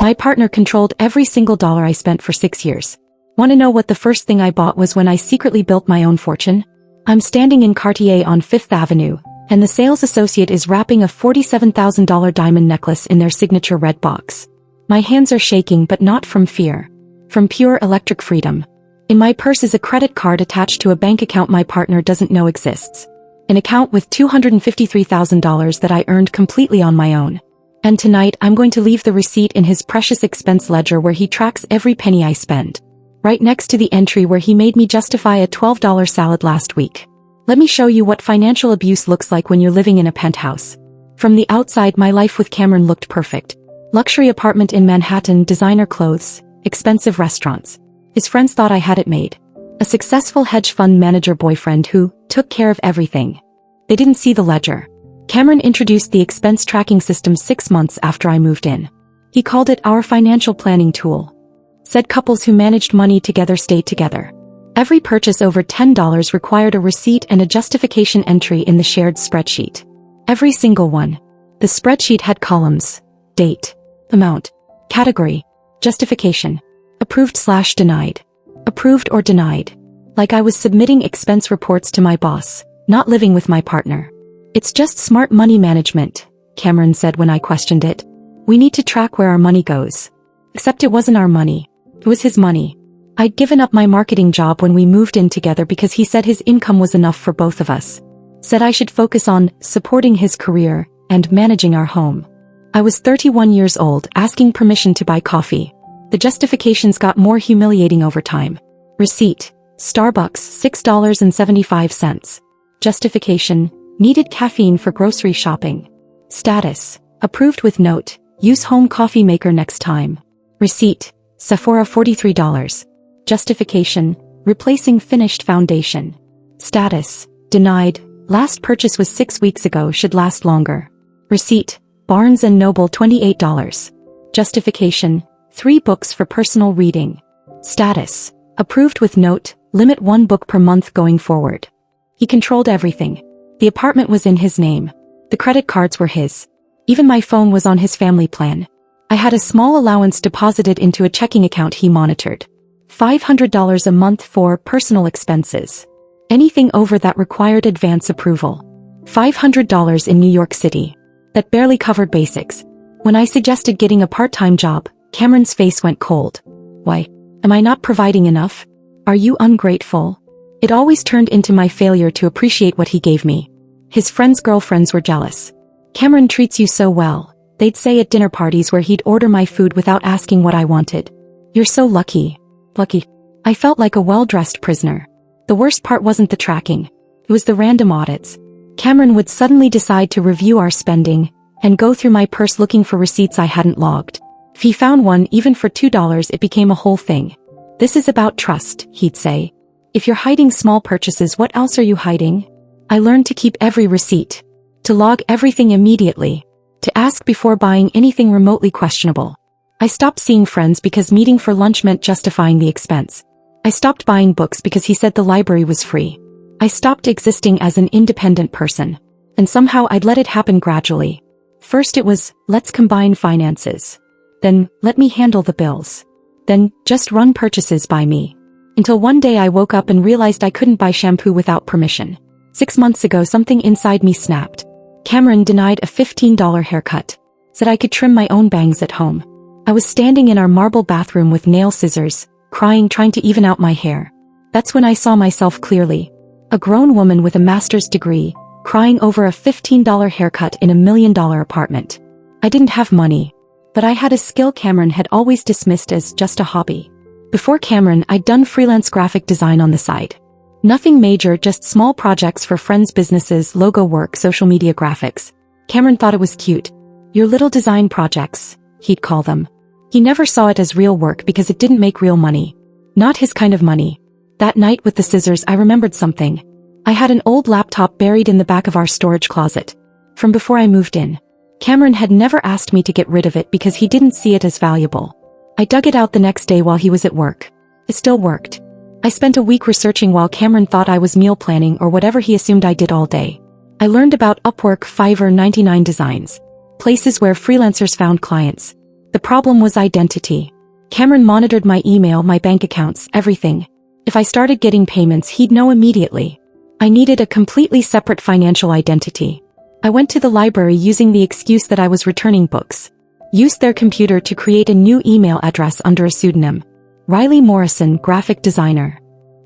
My partner controlled every single dollar I spent for 6 years. Want to know what the first thing I bought was when I secretly built my own fortune? I'm standing in Cartier on 5th Avenue, and the sales associate is wrapping a $47,000 diamond necklace in their signature red box. My hands are shaking, but not from fear. From pure electric freedom. In my purse is a credit card attached to a bank account my partner doesn't know exists. An account with $253,000 that I earned completely on my own. And tonight I'm going to leave the receipt in his precious expense ledger where he tracks every penny I spend. Right next to the entry where he made me justify a $12 salad last week. Let me show you what financial abuse looks like when you're living in a penthouse. From the outside, my life with Cameron looked perfect. Luxury apartment in Manhattan, designer clothes, expensive restaurants. His friends thought I had it made. A successful hedge fund manager boyfriend who took care of everything. They didn't see the ledger. Cameron introduced the expense tracking system 6 months after I moved in. He called it our financial planning tool. Said couples who managed money together stayed together. Every purchase over $10 required a receipt and a justification entry in the shared spreadsheet. Every single one. The spreadsheet had columns: date, amount, category, justification, approved/denied, approved or denied. Like I was submitting expense reports to my boss, not living with my partner. It's just smart money management, Cameron said when I questioned it. We need to track where our money goes. Except it wasn't our money. It was his money. I'd given up my marketing job when we moved in together because he said his income was enough for both of us. Said I should focus on supporting his career and managing our home. I was 31 years old, asking permission to buy coffee. The justifications got more humiliating over time. Receipt: Starbucks, $6.75. Justification: needed caffeine for grocery shopping. Status: approved with note, use home coffee maker next time. Receipt: Sephora, $43. Justification: replacing finished foundation. Status: denied, last purchase was 6 weeks ago, should last longer. Receipt: Barnes & Noble, $28. Justification: 3 books for personal reading. Status: approved with note, limit 1 book per month going forward. He controlled everything. The apartment was in his name. The credit cards were his. Even my phone was on his family plan. I had a small allowance deposited into a checking account he monitored. $500 a month for personal expenses. Anything over that required advance approval. $500 in New York City. That barely covered basics. When I suggested getting a part-time job, Cameron's face went cold. Why? Am I not providing enough? Are you ungrateful? It always turned into my failure to appreciate what he gave me. His friends' girlfriends were jealous. Cameron treats you so well, they'd say at dinner parties where he'd order my food without asking what I wanted. You're so lucky. Lucky. I felt like a well-dressed prisoner. The worst part wasn't the tracking. It was the random audits. Cameron would suddenly decide to review our spending and go through my purse looking for receipts I hadn't logged. If he found one, even for $2, it became a whole thing. This is about trust, he'd say. If you're hiding small purchases, what else are you hiding? I learned to keep every receipt. To log everything immediately. To ask before buying anything remotely questionable. I stopped seeing friends because meeting for lunch meant justifying the expense. I stopped buying books because he said the library was free. I stopped existing as an independent person. And somehow I'd let it happen gradually. First it was, let's combine finances. Then, let me handle the bills. Then, just run purchases by me. Until one day I woke up and realized I couldn't buy shampoo without permission. 6 months ago something inside me snapped. Cameron denied a $15 haircut. Said I could trim my own bangs at home. I was standing in our marble bathroom with nail scissors, crying, trying to even out my hair. That's when I saw myself clearly. A grown woman with a master's degree, crying over a $15 haircut in $1 million apartment. I didn't have money. But I had a skill Cameron had always dismissed as just a hobby. Before Cameron, I'd done freelance graphic design on the side. Nothing major, just small projects for friends' businesses, logo work, social media graphics. Cameron thought it was cute. Your little design projects, he'd call them. He never saw it as real work because it didn't make real money. Not his kind of money. That night with the scissors, I remembered something. I had an old laptop buried in the back of our storage closet. From before I moved in. Cameron had never asked me to get rid of it because he didn't see it as valuable. I dug it out the next day while he was at work. It still worked. I spent a week researching while Cameron thought I was meal planning or whatever he assumed I did all day. I learned about Upwork, Fiverr, 99 Designs. Places where freelancers found clients. The problem was identity. Cameron monitored my email, my bank accounts, everything. If I started getting payments, he'd know immediately. I needed a completely separate financial identity. I went to the library using the excuse that I was returning books. Used their computer to create a new email address under a pseudonym. Riley Morrison, graphic designer.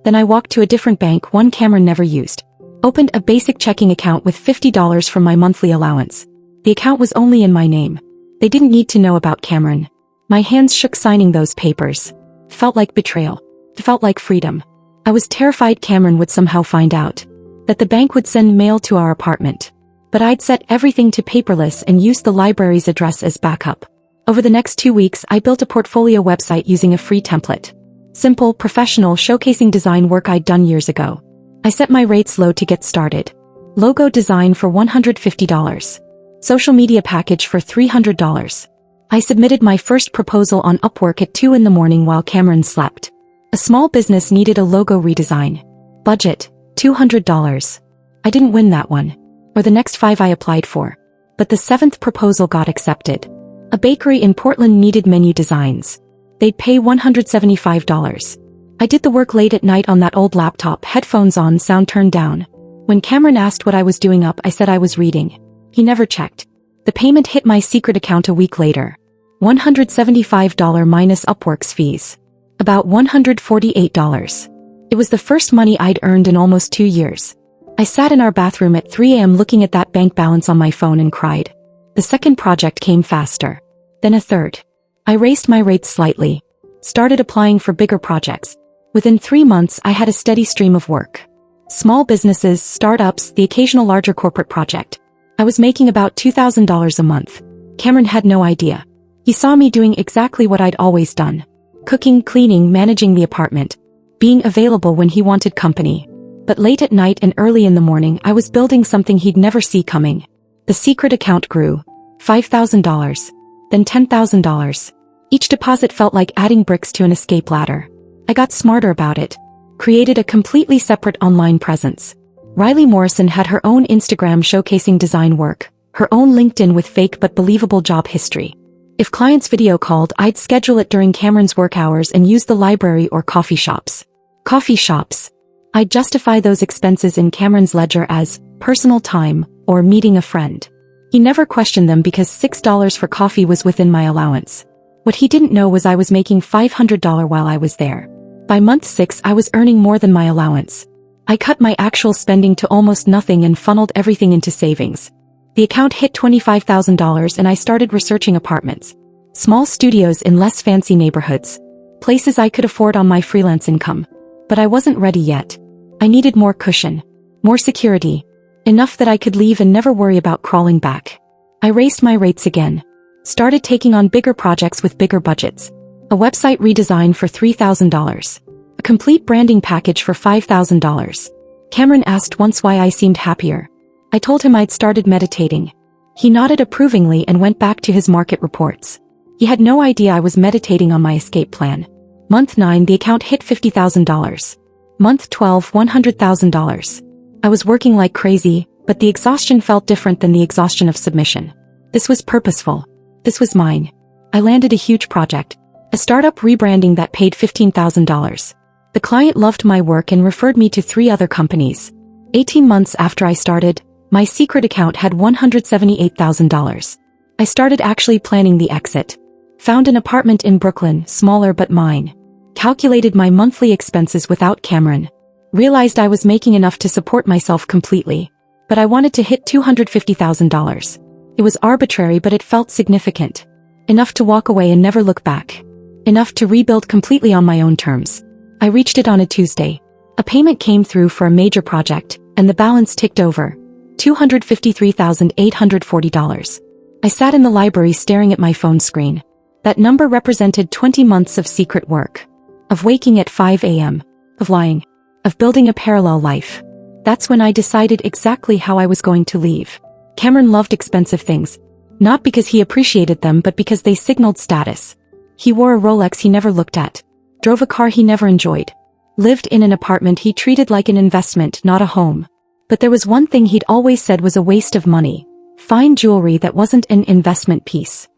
Then I walked to a different bank, one Cameron never used. Opened a basic checking account with $50 from my monthly allowance. The account was only in my name. They didn't need to know about Cameron. My hands shook signing those papers. Felt like betrayal. Felt like freedom. I was terrified Cameron would somehow find out. That the bank would send mail to our apartment. But I'd set everything to paperless and used the library's address as backup. Over the next 2 weeks, I built a portfolio website using a free template. Simple, professional, showcasing design work I'd done years ago. I set my rates low to get started. Logo design for $150. Social media package for $300. I submitted my first proposal on Upwork at 2 in the morning while Cameron slept. A small business needed a logo redesign. Budget, $200. I didn't win that one. Or the next 5 I applied for. But the 7th proposal got accepted. A bakery in Portland needed menu designs. They'd pay $175. I did the work late at night on that old laptop, headphones on, sound turned down. When Cameron asked what I was doing up, I said I was reading. He never checked. The payment hit my secret account a week later. $175 minus Upwork's fees. About $148. It was the first money I'd earned in almost 2 years. I sat in our bathroom at 3 a.m. looking at that bank balance on my phone and cried. The second project came faster. Then a third. I raised my rates slightly. Started applying for bigger projects. Within 3 months, I had a steady stream of work. Small businesses, startups, the occasional larger corporate project. I was making about $2,000 a month. Cameron had no idea. He saw me doing exactly what I'd always done. Cooking, cleaning, managing the apartment. Being available when he wanted company. But late at night and early in the morning, I was building something he'd never see coming. The secret account grew. $5,000. Then $10,000. Each deposit felt like adding bricks to an escape ladder. I got smarter about it. Created a completely separate online presence. Riley Morrison had her own Instagram showcasing design work, her own LinkedIn with fake but believable job history. If clients video called, I'd schedule it during Cameron's work hours and use the library or coffee shops. Coffee shops. I'd justify those expenses in Cameron's ledger as personal time or meeting a friend. He never questioned them because $6 for coffee was within my allowance. What he didn't know was I was making $500 while I was there. By month 6, I was earning more than my allowance. I cut my actual spending to almost nothing and funneled everything into savings. The account hit $25,000 and I started researching apartments. Small studios in less fancy neighborhoods. Places I could afford on my freelance income. But I wasn't ready yet. I needed more cushion. More security. Enough that I could leave and never worry about crawling back. I raised my rates again. Started taking on bigger projects with bigger budgets. A website redesign for $3,000. A complete branding package for $5,000. Cameron asked once why I seemed happier. I told him I'd started meditating. He nodded approvingly and went back to his market reports. He had no idea I was meditating on my escape plan. Month 9, the account hit $50,000. Month 12, $100,000. I was working like crazy, but the exhaustion felt different than the exhaustion of submission. This was purposeful. This was mine. I landed a huge project. A startup rebranding that paid $15,000. The client loved my work and referred me to 3 other companies. 18 months after I started, my secret account had $178,000. I started actually planning the exit. Found an apartment in Brooklyn, smaller but mine. Calculated my monthly expenses without Cameron. Realized I was making enough to support myself completely. But I wanted to hit $250,000. It was arbitrary, but it felt significant. Enough to walk away and never look back. Enough to rebuild completely on my own terms. I reached it on a Tuesday. A payment came through for a major project, and the balance ticked over. $253,840. I sat in the library staring at my phone screen. That number represented 20 months of secret work. Of waking at 5 a.m. Of lying. Of building a parallel life. That's when I decided exactly how I was going to leave. Cameron loved expensive things. Not because he appreciated them, but because they signaled status. He wore a Rolex he never looked at. Drove a car he never enjoyed. Lived in an apartment he treated like an investment, not a home. But there was one thing he'd always said was a waste of money. Fine jewelry that wasn't an investment piece.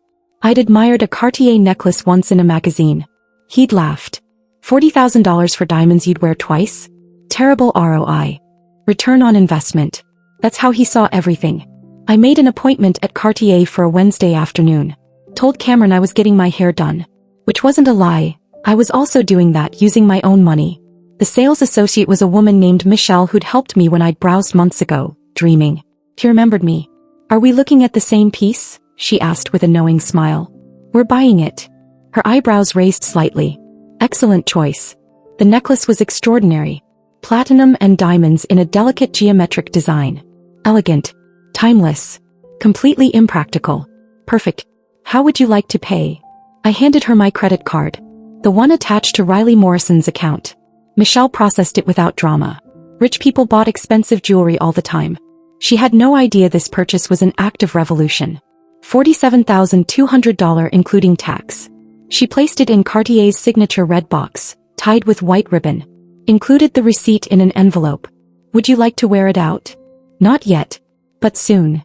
I'd admired a Cartier necklace once in a magazine. He'd laughed. $40,000 for diamonds you'd wear twice? Terrible ROI. Return on investment. That's how he saw everything. I made an appointment at Cartier for a Wednesday afternoon. Told Cameron I was getting my hair done. Which wasn't a lie. I was also doing that using my own money. The sales associate was a woman named Michelle who'd helped me when I'd browsed months ago, dreaming. She remembered me. Are we looking at the same piece? She asked with a knowing smile. We're buying it. Her eyebrows raised slightly. Excellent choice. The necklace was extraordinary. Platinum and diamonds in a delicate geometric design. Elegant. Timeless. Completely impractical. Perfect. How would you like to pay? I handed her my credit card. The one attached to Riley Morrison's account. Michelle processed it without drama. Rich people bought expensive jewelry all the time. She had no idea this purchase was an act of revolution. $47,200 including tax. She placed it in Cartier's signature red box, tied with white ribbon. Included the receipt in an envelope. Would you like to wear it out? Not yet. But soon.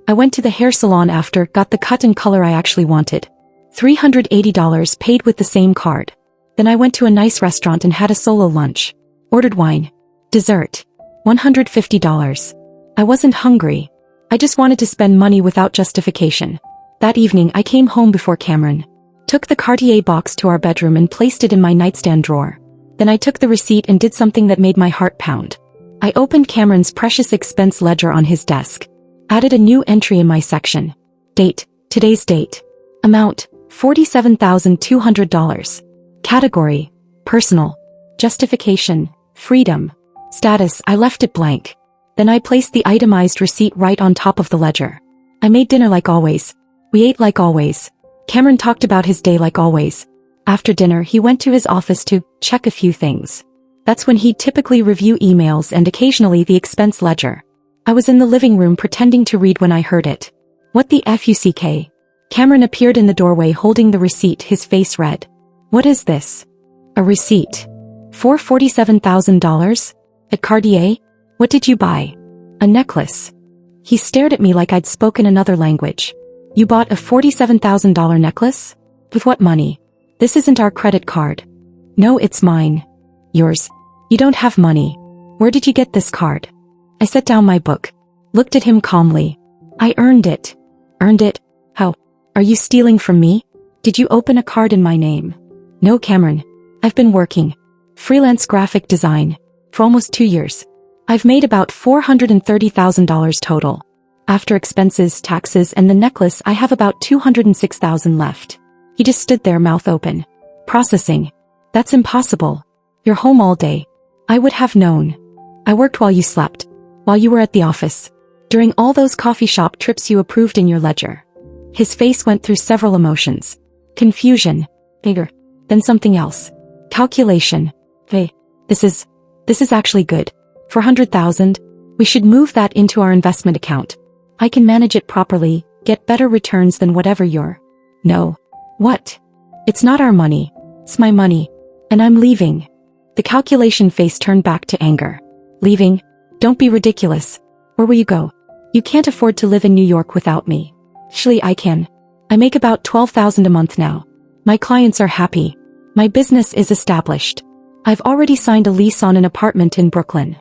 I went to the hair salon after, got the cut and color I actually wanted. $380 paid with the same card. Then I went to a nice restaurant and had a solo lunch. Ordered wine. Dessert. $150. I wasn't hungry. I just wanted to spend money without justification. That evening I came home before Cameron. Took the Cartier box to our bedroom and placed it in my nightstand drawer. Then I took the receipt and did something that made my heart pound. I opened Cameron's precious expense ledger on his desk. Added a new entry in my section. Date. Today's date. Amount. $47,200. Category. Personal. Justification. Freedom. Status. I left it blank. Then I placed the itemized receipt right on top of the ledger. I made dinner like always. We ate like always. Cameron talked about his day like always. After dinner he went to his office to check a few things. That's when he'd typically review emails and occasionally the expense ledger. I was in the living room pretending to read when I heard it. What the fuck? Cameron appeared in the doorway holding the receipt, his face red. What is this? A receipt. For $47,000? At Cartier? What did you buy? A necklace. He stared at me like I'd spoken another language. You bought a $47,000 necklace? With what money? This isn't our credit card. No, it's mine. Yours. You don't have money. Where did you get this card? I set down my book. Looked at him calmly. I earned it. Earned it? How? Are you stealing from me? Did you open a card in my name? No, Cameron. I've been working. Freelance graphic design. For almost 2 years. I've made about $430,000 total. After expenses, taxes, and the necklace I have about $206,000 left. He just stood there mouth open. Processing. That's impossible. You're home all day. I would have known. I worked while you slept. While you were at the office. During all those coffee shop trips you approved in your ledger. His face went through several emotions. Confusion. Anger. Then something else. Calculation. Hey, this is actually good. For $100,000, we should move that into our investment account. I can manage it properly, get better returns than whatever you're. No. What? It's not our money. It's my money. And I'm leaving. The calculation face turned back to anger. Leaving? Don't be ridiculous. Where will you go? You can't afford to live in New York without me. Actually, I can. I make about $12,000 a month now. My clients are happy. My business is established. I've already signed a lease on an apartment in Brooklyn.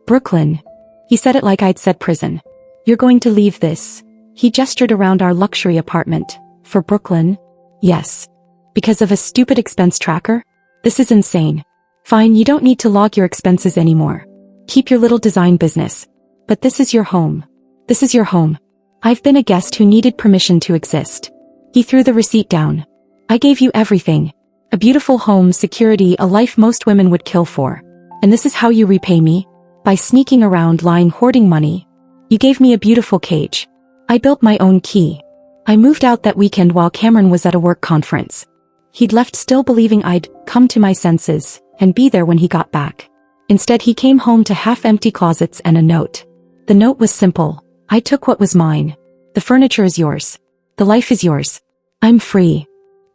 Brooklyn. He said it like I'd said prison. You're going to leave this. He gestured around our luxury apartment. For Brooklyn? Yes. Because of a stupid expense tracker? This is insane. Fine, you don't need to log your expenses anymore. Keep your little design business. But this is your home. This is your home. I've been a guest who needed permission to exist. He threw the receipt down. I gave you everything. A beautiful home, security, a life most women would kill for. And this is how you repay me? By sneaking around, lying, hoarding money. You gave me a beautiful cage. I built my own key. I moved out that weekend while Cameron was at a work conference. He'd left still believing I'd come to my senses and be there when he got back. Instead, he came home to half-empty closets and a note. The note was simple. I took what was mine. The furniture is yours. The life is yours. I'm free.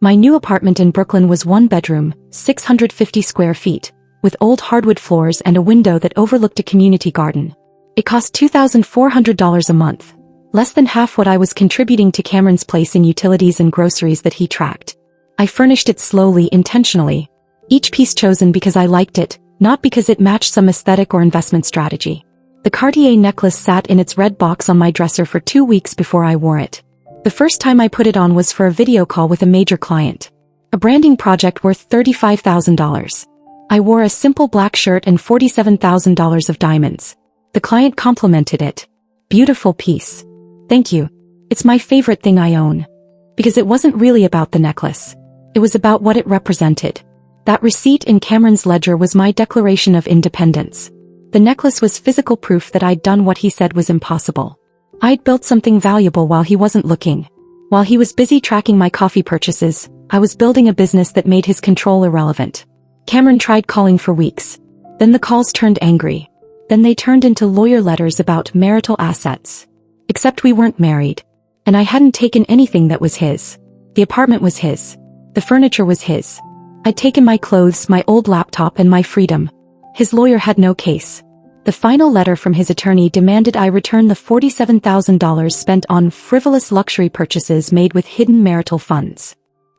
My new apartment in Brooklyn was 1 bedroom, 650 square feet, with old hardwood floors and a window that overlooked a community garden. It cost $2,400 a month. Less than half what I was contributing to Cameron's place in utilities and groceries that he tracked. I furnished it slowly, intentionally. Each piece chosen because I liked it, not because it matched some aesthetic or investment strategy. The Cartier necklace sat in its red box on my dresser for 2 weeks before I wore it. The first time I put it on was for a video call with a major client. A branding project worth $35,000. I wore a simple black shirt and $47,000 of diamonds. The client complimented it. Beautiful piece. Thank you. It's my favorite thing I own. Because it wasn't really about the necklace. It was about what it represented. That receipt in Cameron's ledger was my declaration of independence. The necklace was physical proof that I'd done what he said was impossible. I'd built something valuable while he wasn't looking. While he was busy tracking my coffee purchases, I was building a business that made his control irrelevant. Cameron tried calling for weeks. Then the calls turned angry. Then they turned into lawyer letters about marital assets. Except we weren't married. And I hadn't taken anything that was his. The apartment was his. The furniture was his. I'd taken my clothes, my old laptop, and my freedom. His lawyer had no case. The final letter from his attorney demanded I return the $47,000 spent on frivolous luxury purchases made with hidden marital funds.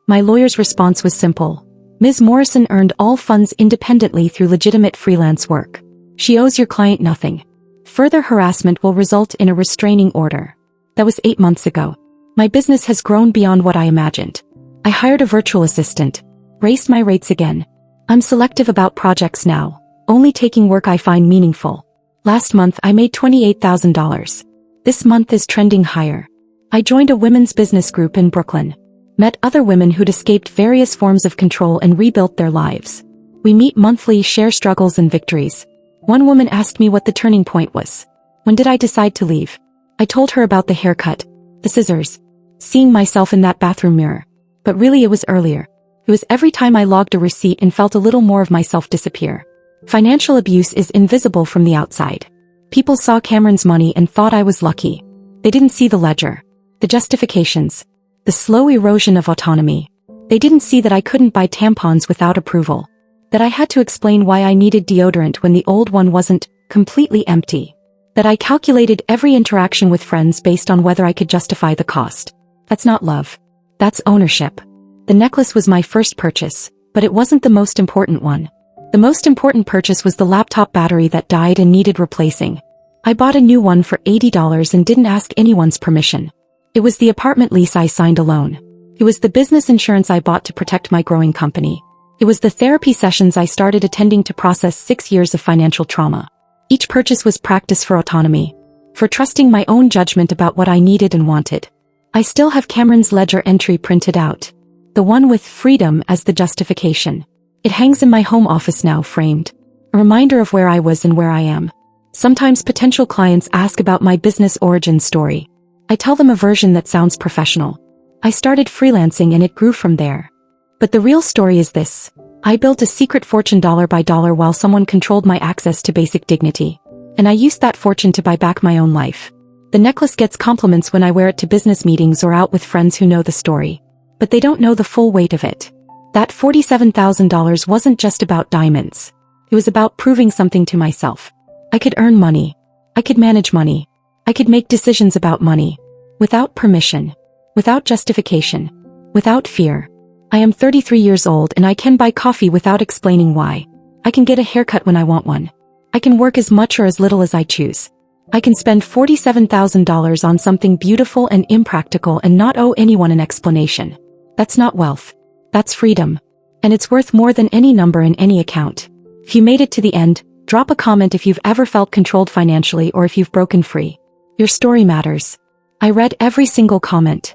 My lawyer's response was simple. Ms. Morrison earned all funds independently through legitimate freelance work. She owes your client nothing. Further harassment will result in a restraining order. That was 8 months ago. My business has grown beyond what I imagined. I hired a virtual assistant. Raised my rates again. I'm selective about projects now, only taking work I find meaningful. Last month I made $28,000. This month is trending higher. I joined a women's business group in Brooklyn. Met other women who'd escaped various forms of control and rebuilt their lives. We meet monthly, share struggles and victories. One woman asked me what the turning point was. When did I decide to leave? I told her about the haircut, the scissors, seeing myself in that bathroom mirror. But really it was earlier. It was every time I logged a receipt and felt a little more of myself disappear. Financial abuse is invisible from the outside. People saw Cameron's money and thought I was lucky. They didn't see the ledger, the justifications, the slow erosion of autonomy. They didn't see that I couldn't buy tampons without approval. That I had to explain why I needed deodorant when the old one wasn't completely empty. That I calculated every interaction with friends based on whether I could justify the cost. That's not love. That's ownership. The necklace was my first purchase, but it wasn't the most important one. The most important purchase was the laptop battery that died and needed replacing. I bought a new one for $80 and didn't ask anyone's permission. It was the apartment lease I signed alone. It was the business insurance I bought to protect my growing company. It was the therapy sessions I started attending to process 6 years of financial trauma. Each purchase was practice for autonomy, for trusting my own judgment about what I needed and wanted. I still have Cameron's ledger entry printed out. The one with freedom as the justification. It hangs in my home office now, framed. A reminder of where I was and where I am. Sometimes potential clients ask about my business origin story. I tell them a version that sounds professional. I started freelancing and it grew from there. But the real story is this. I built a secret fortune dollar by dollar while someone controlled my access to basic dignity. And I used that fortune to buy back my own life. The necklace gets compliments when I wear it to business meetings or out with friends who know the story. But they don't know the full weight of it. That $47,000 wasn't just about diamonds. It was about proving something to myself. I could earn money. I could manage money. I could make decisions about money. Without permission. Without justification. Without fear. I am 33 years old and I can buy coffee without explaining why. I can get a haircut when I want one. I can work as much or as little as I choose. I can spend $47,000 on something beautiful and impractical and not owe anyone an explanation. That's not wealth. That's freedom. And it's worth more than any number in any account. If you made it to the end, drop a comment if you've ever felt controlled financially or if you've broken free. Your story matters. I read every single comment.